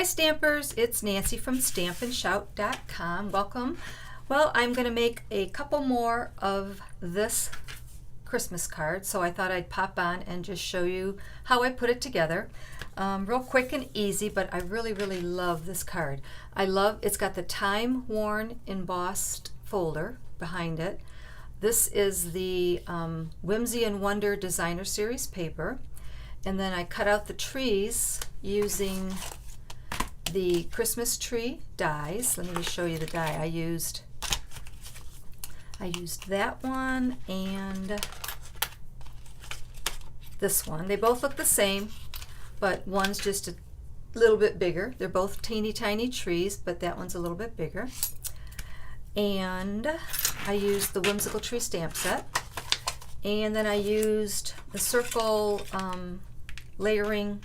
Hi Stampers, it's Nancy from StampandShout.com. Welcome. Well, I'm going to make a couple more of this Christmas card, so I thought I'd pop on and just show you how I put it together. Real quick and easy, but I really love this card. It's got the time-worn embossed folder behind it. This is the Whimsy and Wonder Designer Series paper, and then I cut out the trees using the Christmas tree dies. Let me just show you the die I used. I used that one and this one. They both look the same, but one's just a little bit bigger. They're both teeny tiny trees, but that one's a little bit bigger. And I used the Whimsical Tree stamp set. And then I used the circle layering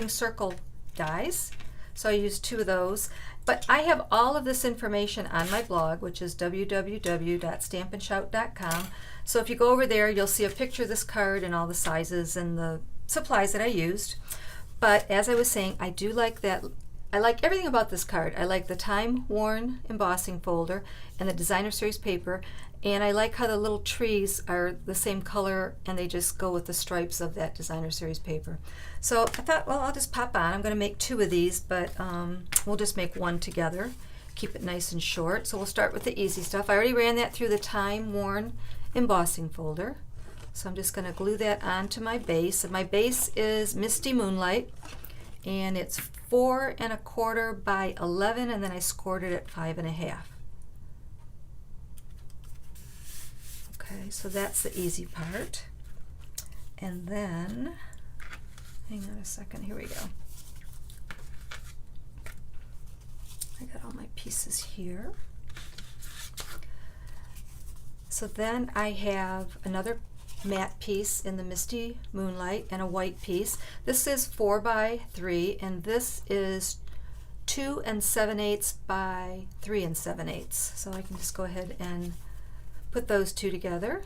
circle dies. So I used two of those. But I have all of this information on my blog, which is www.stampandshout.com. So if you go over there, you'll see a picture of this card and all the sizes and the supplies that I used. But as I was saying, I do like that. I like everything about this card. I like the time-worn embossing folder and the Designer Series paper. And I like how the little trees are the same color and they just go with the stripes of that Designer Series paper. So I thought, well, I'll just pop on. I'm going to make two of these, but we'll just make one together. Keep it nice and short. So we'll start with the easy stuff. I already ran that through the time-worn embossing folder. So I'm just going to glue that onto my base. And my base is Misty Moonlight, and it's 4 1/4 by 11, and then I scored it at 5 1/2. Okay, so that's the easy part. And then, hang on a second, here we go. I got all my pieces here. So then I have another matte piece in the Misty Moonlight and a white piece. This is 4 by 3, and this is 2 7/8 by 3 7/8. So I can just go ahead and put those two together.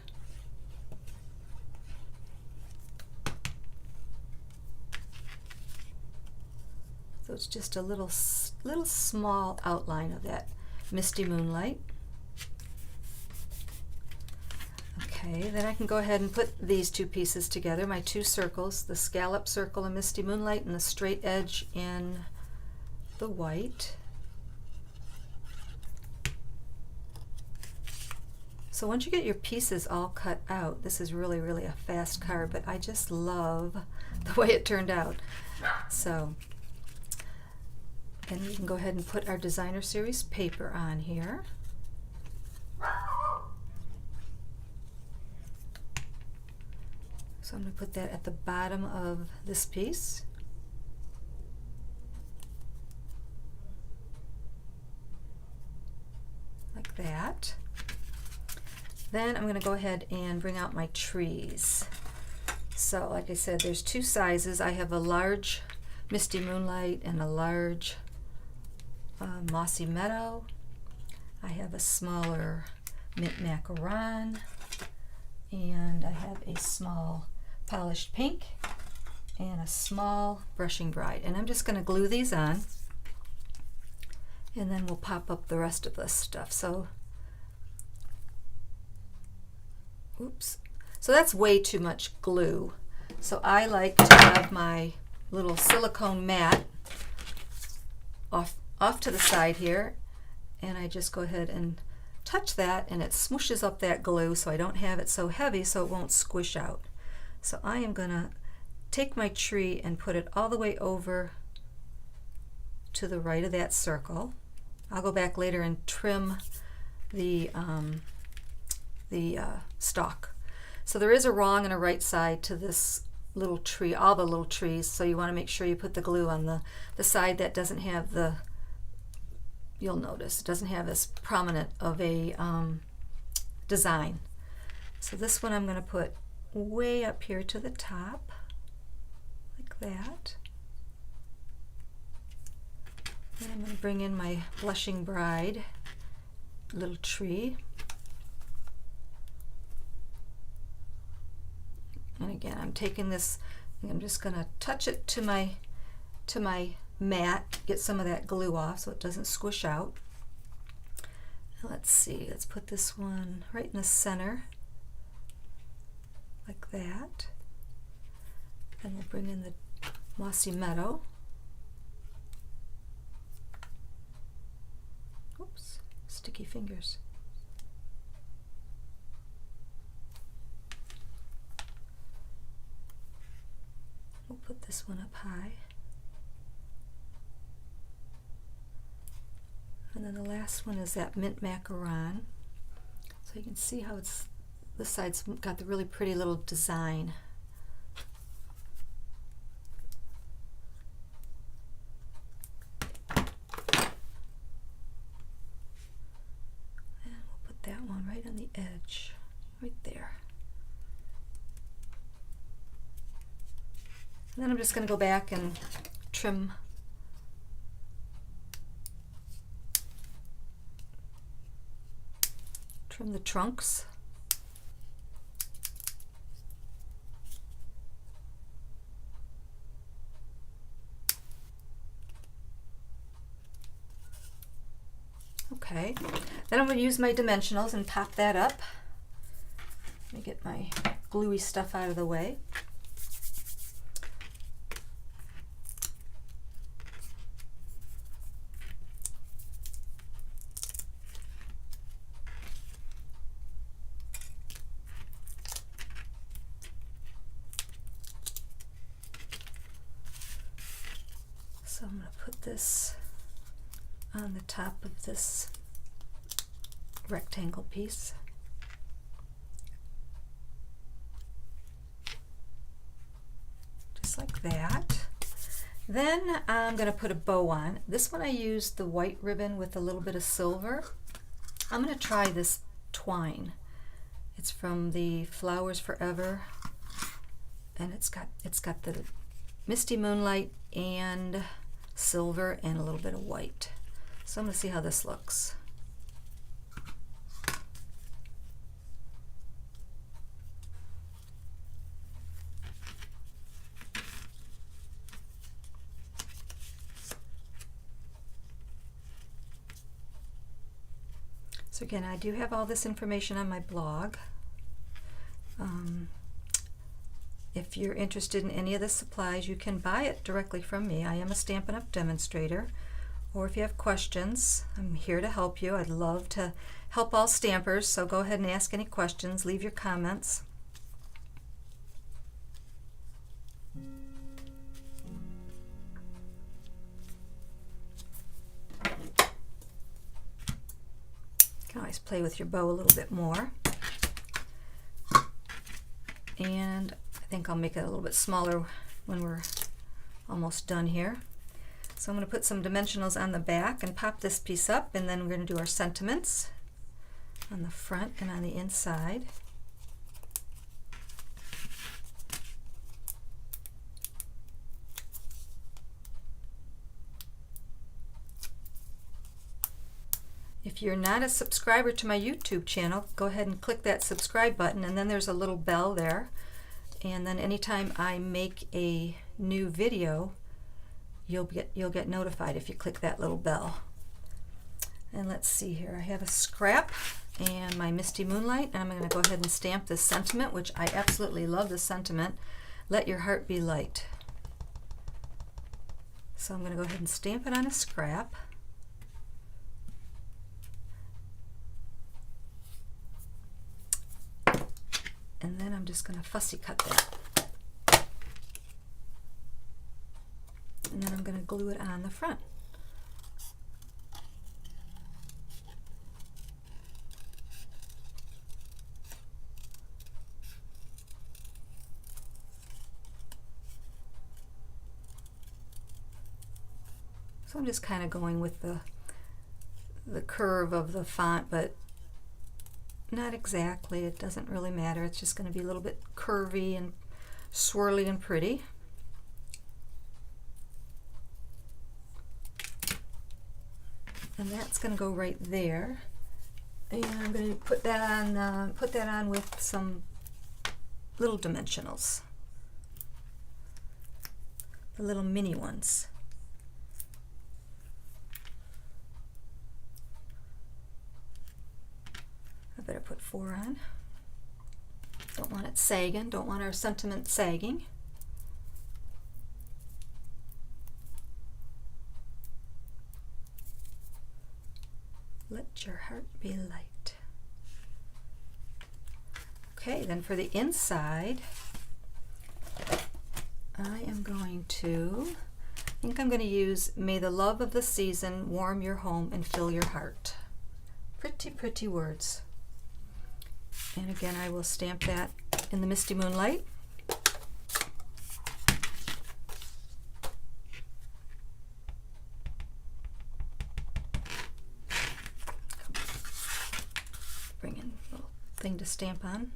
So it's just a little small outline of that Misty Moonlight. Okay, then I can go ahead and put these two pieces together, my two circles, the scallop circle in Misty Moonlight and the straight edge in the white. So once you get your pieces all cut out, this is really a fast card, but I just love the way it turned out. So, and we can go ahead and put our Designer Series paper on here. So I'm going to put that at the bottom of this piece. Like that. Then I'm going to go ahead and bring out my trees. So like I said, there's two sizes. I have a large Misty Moonlight and a large Mossy Meadow. I have a smaller Mint Macaron, and I have a small Polished Pink and a small Brushing Bride. And I'm just going to glue these on, and then we'll pop up the rest of this stuff. So oops. So that's way too much glue. So I like to have my little silicone mat off to the side here, and I just go ahead and touch that, and it smooshes up that glue so I don't have it so heavy so it won't squish out. So I am going to take my tree and put it all the way over to the right of that circle. I'll go back later and trim the stalk. So there is a wrong and a right side to this little tree, all the little trees, so you want to make sure you put the glue on the side that doesn't have the, you'll notice, it doesn't have as prominent of a design. So this one I'm going to put way up here to the top, like that. Then I'm going to bring in my Blushing Bride little tree. And again, I'm taking this, I'm just going to touch it to my mat, get some of that glue off so it doesn't squish out. Let's see, let's put this one right in the center, like that. And we'll bring in the mossy meadow. Oops, sticky fingers. We'll put this one up high. And then the last one is that mint macaron. So you can see how it's, this side's got the really pretty little design. And we'll put that one right on the edge, right there. And then I'm just going to go back and trim the trunks. Okay, then I'm going to use my dimensionals and pop that up. Let me get my gluey stuff out of the way. So I'm going to put this on the top of this rectangle piece. Just like that. Then I'm going to put a bow on. This one I used the white ribbon with a little bit of silver. I'm going to try this twine. It's from the Flowers Forever, and it's got the misty moonlight and silver and a little bit of white. So I'm going to see how this looks. So again, I do have all this information on my blog. If you're interested in any of the supplies, you can buy it directly from me. I am a Stampin' Up! Demonstrator. Or if you have questions, I'm here to help you. I'd love to help all stampers, so go ahead and ask any questions, leave your comments. You can always play with your bow a little bit more. And I think I'll make it a little bit smaller when we're almost done here. So I'm going to put some dimensionals on the back and pop this piece up, and then we're going to do our sentiments on the front and on the inside. If you're not a subscriber to my YouTube channel, go ahead and click that subscribe button, and then there's a little bell there. And then anytime I make a new video, you'll get notified if you click that little bell. And let's see here, I have a scrap and my Misty Moonlight, and I'm going to go ahead and stamp this sentiment, which I absolutely love, the sentiment, "Let your heart be light." So I'm going to go ahead and stamp it on a scrap. And then I'm just going to fussy cut that. And then I'm going to glue it on the front. So I'm just kind of going with the curve of the font, but not exactly. It doesn't really matter. It's just going to be a little bit curvy and swirly and pretty. And that's going to go right there. And I'm going to put that on with some little dimensionals, the little mini ones. put 4 on. Don't want it sagging, don't want our sentiment sagging. Let your heart be light. Okay, then for the inside, I am going to, I think I'm going to use May the love of the season warm your home and fill your heart. Pretty, pretty words. And again, I will stamp that in the Misty Moonlight. Bring in a little thing to stamp on.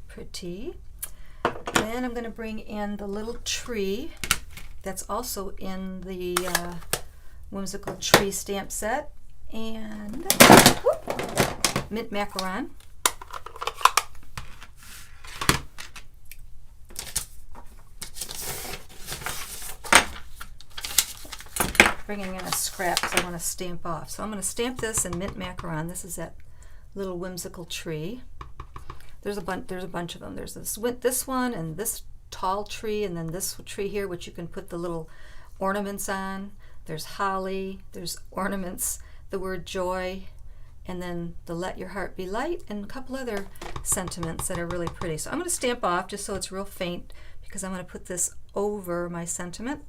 Pretty. Then I'm going to bring in the little tree that's also in the Whimsical Tree stamp set, and mint macaron. Bringing in a scrap because I want to stamp off. So I'm going to stamp this in mint macaron. This is that little Whimsical Tree. There's a bunch of them. There's this one and this tall tree, and then this tree here, which you can put the little ornaments on. There's holly, there's ornaments, the word joy, and then the let your heart be light, and a couple other sentiments that are really pretty. So I'm going to stamp off just so it's real faint, because I'm going to put this over my sentiment.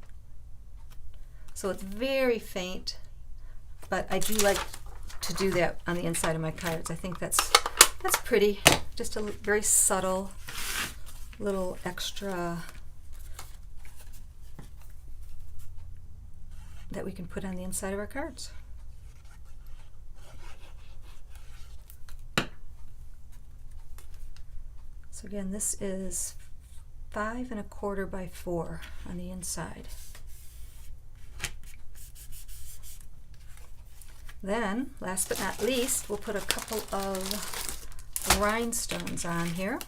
So it's very faint, but I do like to do that on the inside of my cards. I think that's pretty. Just a very subtle little extra that we can put on the inside of our cards. So again, this is 5 1/4 by 4 on the inside. Then, last but not least, we'll put a couple of rhinestones on here.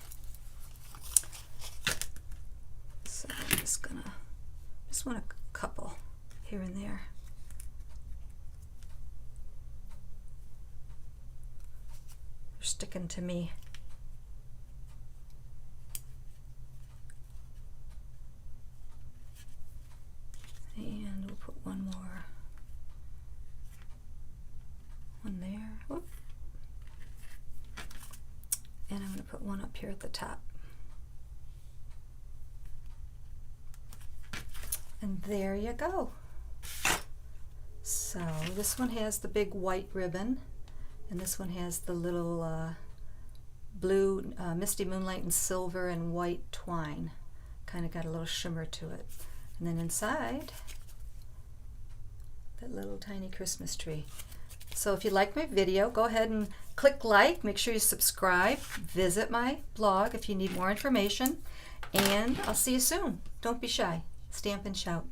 So I'm just want a couple here and there. They're sticking to me. And we'll put one more. One there. Whoop. And I'm going to put one up here at the top. And there you go. So this one has the big white ribbon, and this one has the little blue Misty Moonlight and silver and white twine. Kind of got a little shimmer to it. And then inside, that little tiny Christmas tree. So if you like my video, go ahead and click like, make sure you subscribe, visit my blog if you need more information, and I'll see you soon. Don't be shy. Stamp and shout.